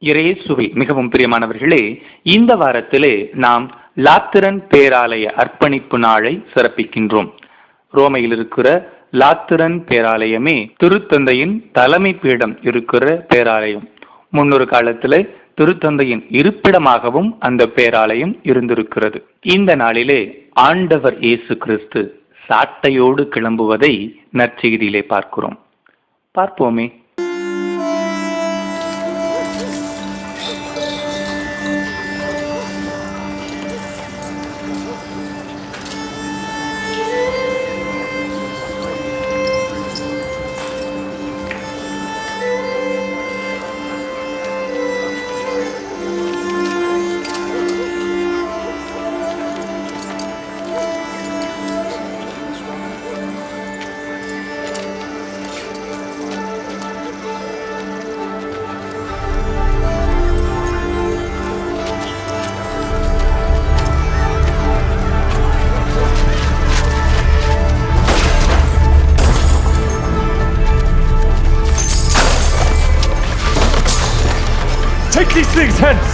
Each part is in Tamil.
இயேசுவில் மிகவும் பிரியமானவர்களே, இந்த வாரத்திலே நாம் லாத்திரன் பேராலய அர்ப்பணிப்பு நாளை சிறப்பிக்கின்றோம். ரோமையில் இருக்கிற லாத்திரன் பேராலயமே திருத்தந்தையின் தலைமை பீடம் இருக்கிற பேராலயம். முன்னொரு காலத்திலே திருத்தந்தையின் இருப்பிடமாகவும் அந்த பேராலயம் இருந்திருக்கிறது. இந்த நாளிலே ஆண்டவர் இயேசு கிறிஸ்து சாட்டையோடு கிளம்புவதை நற்செய்தியிலே பார்க்கிறோம். பார்ப்போமே. Take these things hence!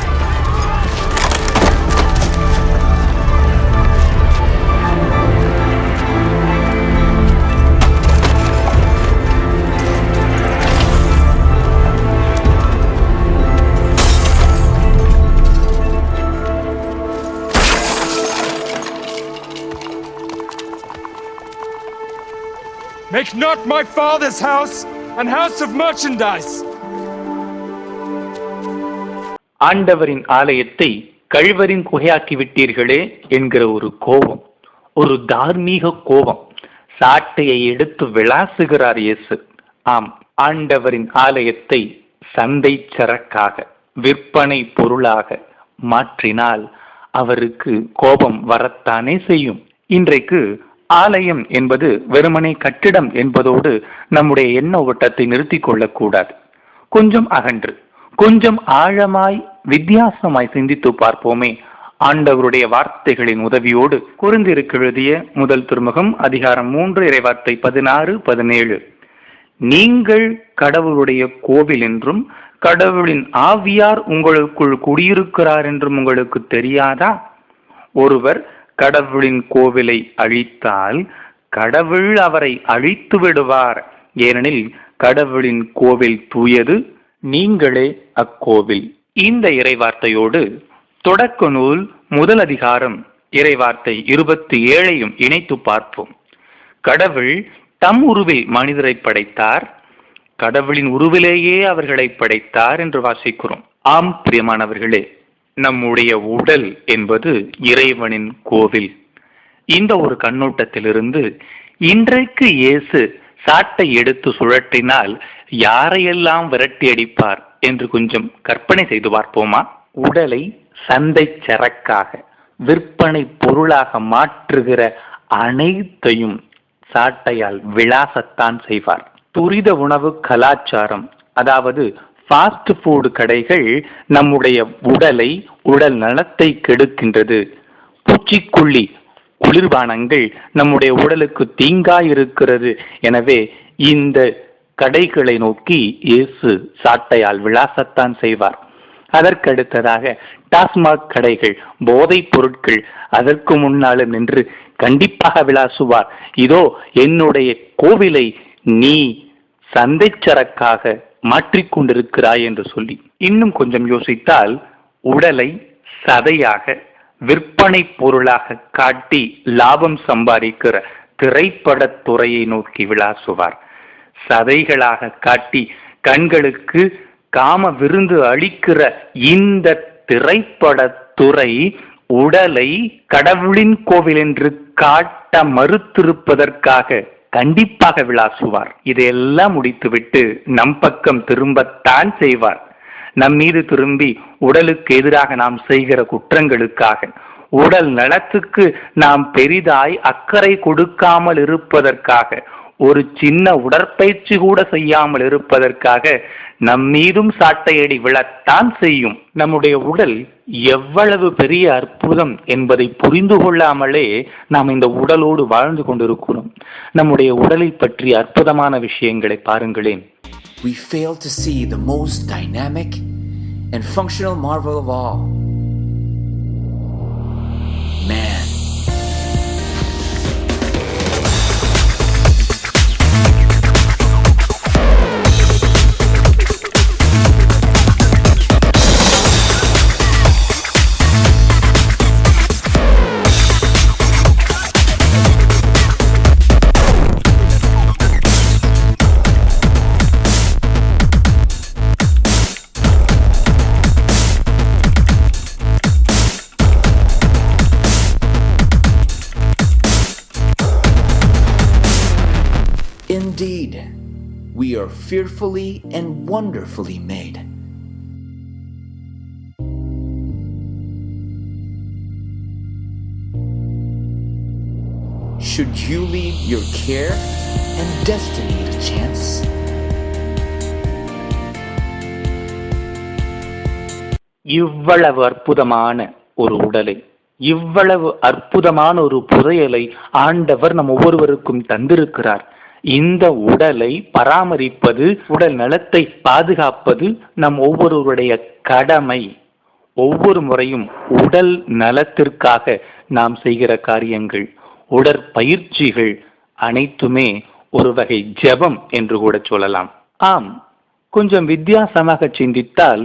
Make not my father's house an house of merchandise. ஆண்டவரின் ஆலயத்தை கள்வரின் குகையாக்கி விட்டீர்களே என்கிற ஒரு கோபம், ஒரு தார்மீக கோபம். சாட்டையை எடுத்து விளாசுகிறார் இயேசு. ஆம், ஆண்டவரின் ஆலயத்தை சந்தை சரக்காக, விற்பனை பொருளாக மாற்றினால் அவருக்கு கோபம் வரத்தானே செய்யும். இன்றைக்கு ஆலயம் என்பது வெறுமனே கட்டிடம் என்பதோடு நம்முடைய எண்ண ஓட்டத்தை நிறுத்திக் கொள்ளக்கூடாது. கொஞ்சம் அகன்று, கொஞ்சம் ஆழமாய், வித்தியாசமாய் சிந்தித்து பார்ப்போமே. ஆண்டவருடைய வார்த்தைகளின் உதவியோடு கொரிந்தியருக்கு எழுதிய முதல் திருமுகம் அதிகாரம் 3 இறைவார்த்தை 16, 17. நீங்கள் கடவுளுடைய கோவில் என்றும் கடவுளின் ஆவியார் உங்களுக்குள் குடியிருக்கிறார் என்றும் உங்களுக்கு தெரியாதா? ஒருவர் கடவுளின் கோவிலை அழித்தால் கடவுள் அவரை அழித்து விடுவார். ஏனெனில் கடவுளின் கோவில் தூயது, நீங்களே அக்கோவில். இந்த இறைவார்த்தையோடு தொடக்க நூல் முதல் அதிகாரம் இறைவார்த்தை 27 இணைத்து பார்ப்போம். கடவுள் தம் உருவில் மனிதரை படைத்தார், கடவுளின் உருவிலேயே அவர்களை படைத்தார் என்று வாசிக்கிறோம். ஆம் பிரியமானவர்களே, நம்முடைய உடல் என்பது இறைவனின் கோவில். இந்த ஒரு கண்ணோட்டத்திலிருந்து இன்றைக்கு இயேசு சாட்டை எடுத்து சுழற்றினால் யாரையெல்லாம் விரட்டி அடிப்பார் என்று கொஞ்சம் கற்பனை செய்து பார்ப்போமா? உடலை சந்தை சரக்காக, விற்பனை பொருளாக மாற்றுகிற அனைத்தையும் சாட்டையால் விளாசத்தான் செய்வார். துரித உணவு கலாச்சாரம், அதாவது ஃபாஸ்ட் ஃபுட் கடைகள் நம்முடைய உடலை, உடல் நலத்தை கெடுக்கின்றது. பூச்சிக்கொல்லி குளிர்பானங்கள் நம்முடைய உடலுக்கு தீங்காய் இருக்கிறது. எனவே இந்த கடைகளை நோக்கி இயேசு சாட்டையால் விளாசத்தான் செய்வார். அதற்கடுத்ததாக டாஸ்மாக் கடைகள், போதைப் பொருட்கள், அதற்கு முன்னாலும் நின்று கண்டிப்பாக விளாசுவார். இதோ என்னுடைய கோவிலை நீ சந்தை சரக்காக மாற்றிக்கொண்டிருக்கிறாய் என்று சொல்லி. இன்னும் கொஞ்சம் யோசித்தால் உடலை சதையாக, விற்பனை பொருளாக காட்டி லாபம் சம்பாதிக்கிற திரைப்படத் துறையை நோக்கி விளாசுவார். சதைகளாக காட்டி கண்களுக்கு காம விருந்து அளிக்கிற இந்த திரைப்படத்துறை உடலை கடவுளின் கோவில் என்று காட்ட மறுத்திருப்பதற்காக கண்டிப்பாக விளாசுவார். இதையெல்லாம் முடித்துவிட்டு நம் பக்கம் திரும்பத்தான் செய்வார். நம் மீது திரும்பி உடலுக்கு எதிராக நாம் செய்கிற குற்றங்களுக்காக, உடல் நலத்துக்கு நாம் பெரிதாய் அக்கறை கொடுக்காமல் இருப்பதற்காக, ஒரு சின்ன உடற்பயிற்சி கூட செய்யாமல் இருப்பதற்காக நம் மீதும் சாட்டையடி விழத்தான் செய்யும். நம்முடைய உடல் எவ்வளவு பெரிய அற்புதம் என்பதை புரிந்து கொள்ளாமலே நாம் இந்த உடலோடு வாழ்ந்து கொண்டிருக்கிறோம். நம்முடைய உடலை பற்றி அற்புதமான விஷயங்களை பாருங்களேன். We fail to see the most dynamic and functional marvel of all, man. Indeed, we are fearfully and wonderfully made. Should you leave your care and destiny to chance? இவ்வளவு அற்புதமான ஒரு உடலை, இவ்வளவு அற்புதமான ஒரு புதையலை ஆண்டவர் நம் ஒவ்வொருவருக்கும் தந்திருக்கிறார். இந்த உடலை பராமரிப்பது, உடல் நலத்தை பாதுகாப்பது நம் ஒவ்வொருவருடைய கடமை. ஒவ்வொரு முறையும் உடல் நலத்திற்காக நாம் செய்கிற காரியங்கள், உடற்பயிற்சிகள் அனைத்துமே ஒரு வகை ஜெபம் என்று கூட சொல்லலாம். ஆம், கொஞ்சம் வித்தியாசமாக சிந்தித்தால்,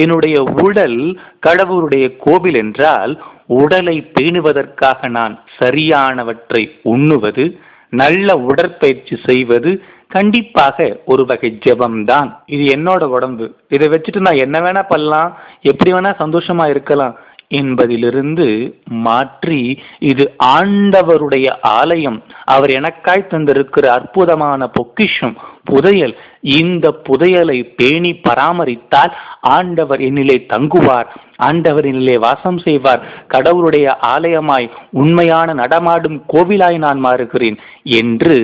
என்னுடைய உடல் கடவுளுடைய கோவில் என்றால், உடலை பேணுவதற்காக நான் சரியானவற்றை உண்ணுவது, நல்ல உடற்பயிற்சி செய்வது கண்டிப்பாக ஒரு வகை ஜெபம்தான். இது என்னோட உடம்பு, இதை வச்சுட்டு நான் என்ன வேணா பண்ணலாம், எப்படி வேணா சந்தோஷமா இருக்கலாம் என்பதிலிருந்து மாற்றி, இது ஆண்டவருடைய ஆலயம், அவர் எனக்காய் தந்திருக்கிற அற்புதமான பொக்கிஷம், புதையல். இந்த புதையலை பேணி பராமரித்தால் ஆண்டவர் என்னிலே தங்குவார், ஆண்டவர் என்னிலே வாசம் செய்வார், கடவுளுடைய ஆலயமாய், உண்மையான நடமாடும் கோவிலாய் நான் மாறுகிறேன் என்று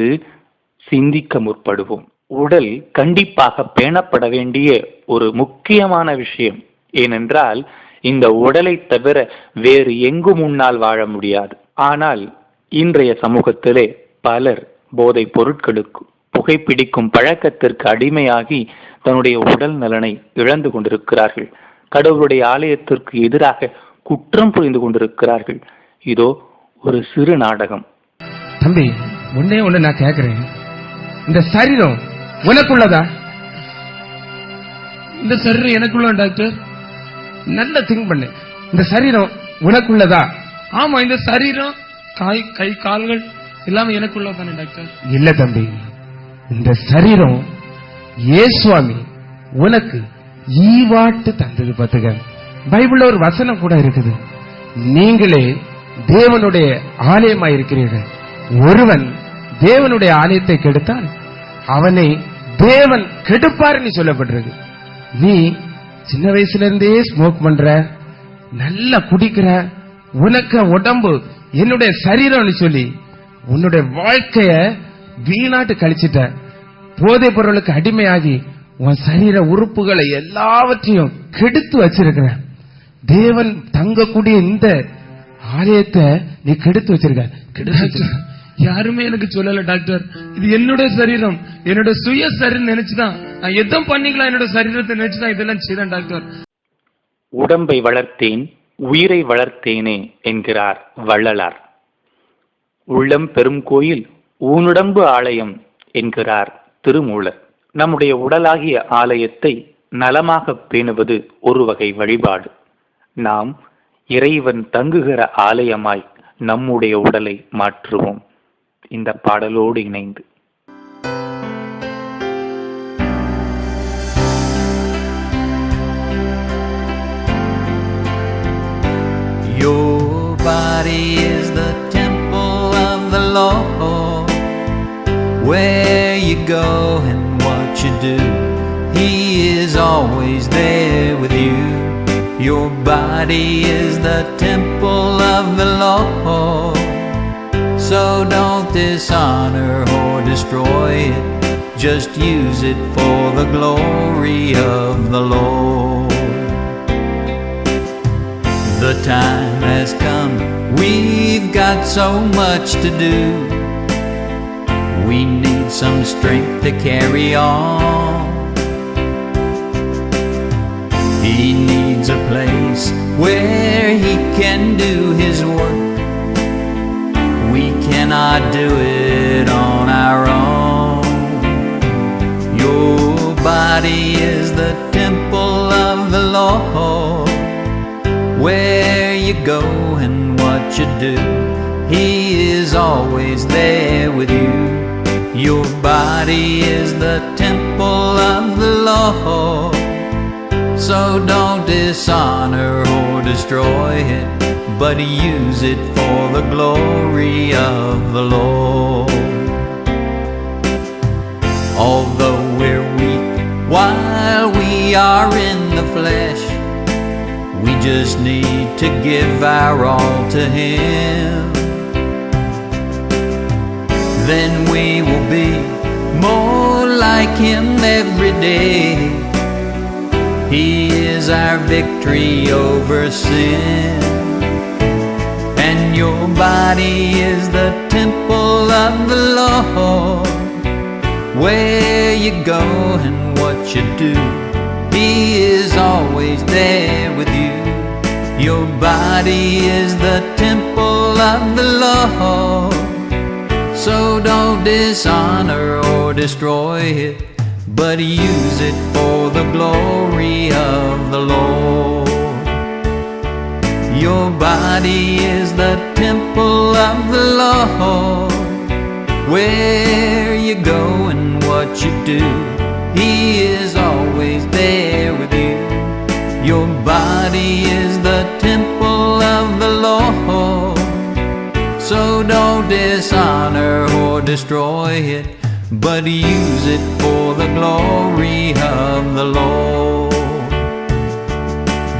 சிந்திக்க முற்படுவோம். உடல் கண்டிப்பாக பேணப்பட வேண்டிய ஒரு முக்கியமான விஷயம். ஏனென்றால் இந்த உடலை தவிர வேறு எங்கும் முன்னால் வாழ முடியாது. ஆனால் இன்றைய சமூகத்திலே பலர் போதை பொருட்களுக்கு, புகைப்பிடிக்கும் பழக்கத்திற்கு அடிமையாகி தன்னுடைய உடல் நலனை இழந்து கொண்டிருக்கிறார்கள். கடவுளுடைய ஆலயத்திற்கு எதிராக குற்றம் புரிந்து கொண்டிருக்கிறார்கள். இதோ ஒரு சிறு நாடகம். தம்பி, ஒன்னே ஒண்ணு நான் கேக்குறேன், இந்த சரீரம் உனக்குள்ளதா? இந்த சரீரம் எனக்குள்ள டாக்டர். நல்ல திங்க் பண்ணு, இந்த சரீரம் உனக்குள்ளதா? ஆமா, இந்த சரீரம் கை கால்கள் எல்லாமே எனக்குள்ளதானே டாக்டர்? இல்ல தம்பி, இந்த சரீரம் இயேசுவாமி உனக்கு ஈவாட்டு தந்தது. பாத்துக்க, பைபிள்ல ஒரு வசனம் கூட இருக்குது, நீங்களே தேவனுடைய ஆலயமாய் இருக்கிறீர்கள், ஒருவன் தேவனுடைய ஆலயத்தை கெடுத்தால் அவனை தேவன் கெடுப்பார்னு சொல்லப்பட்டிருக்கு. நீ சின்ன வயசுல இருந்தே ஸ்மோக் பண்ற, நல்லா குடிக்கிற, உனக்கு உடம்பு என்னுடைய சரீரம்னு சொல்லி உன்னுடைய வாழ்க்கைய வீணாட்டு கழிச்சிட்ட. போதை பொருளுக்கு அடிமையாகி உன் சரீர உறுப்புகளை எல்லாவற்றையும் கெடுத்து வச்சிருக்கிற. தேவன் தங்கக்கூடிய இந்த ஆலயத்தை நீ கெடுத்து வச்சிருக்க. யாருமே எனக்கு சொல்லல டாக்டர், இது என்னுடைய சரீரம், என்னோட சுய சரீரம் நினைச்சுதான் நான் எதுவும் பண்ணிக்கலாம், என்னோட சரீரத்தை நினைச்சுதான் இதெல்லாம் செய்தேன் டாக்டர். உடம்பை வளர்த்தேன், உயிரை வளர்த்தேனே என்கிறார் வள்ளலார். உள்ளம் பெரும் கோயில், ஊனுடம்பு ஆலயம் என்கிறார் திருமூலர். நம்முடைய உடலாகிய ஆலயத்தை நலமாக பேணுவது ஒரு வகை வழிபாடு. நாம் இறைவன் தங்குகிற ஆலயமாய் நம்முடைய உடலை மாற்றுவோம். இந்த பாடலோடு இணைந்து Your body is the temple of the Lord. Where you go and what you do, He is always there with you. Your body is the temple of the Lord. So don't dishonor or destroy it, just use it for the glory of the Lord. The time has come, we've got so much to do. We need some strength to carry on. He needs a place where he can do his work. We cannot do it on our own. Your body is the temple of the Lord. Where you go and what you do, he is always there with you. Your body is the temple of the Lord. So don't dishonor or destroy it, but use it for the glory of the Lord. Although we're weak while we are in the flesh, we just need to give our all to Him. Then we will be more like Him every day. He is our victory over sin. And your body is the temple of the Lord. Where you go and what you do, He is always there with you. Your body is the temple of the Lord. So don't dishonor or destroy it, but use it for the glory of the Lord. Your body is the temple of the Lord. Where you go and what you do, He is always there with you. Your body is the temple of the Lord. So don't dishonor or destroy it, but use it for the glory of the Lord.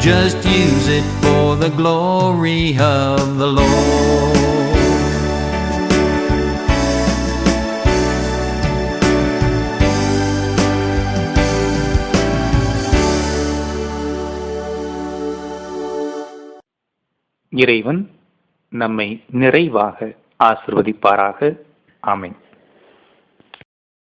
Just use it for the glory of the Lord. இறைவன் நம்மை நிறைவாக ஆசிர்வதிப்பாராக. ஆமென்.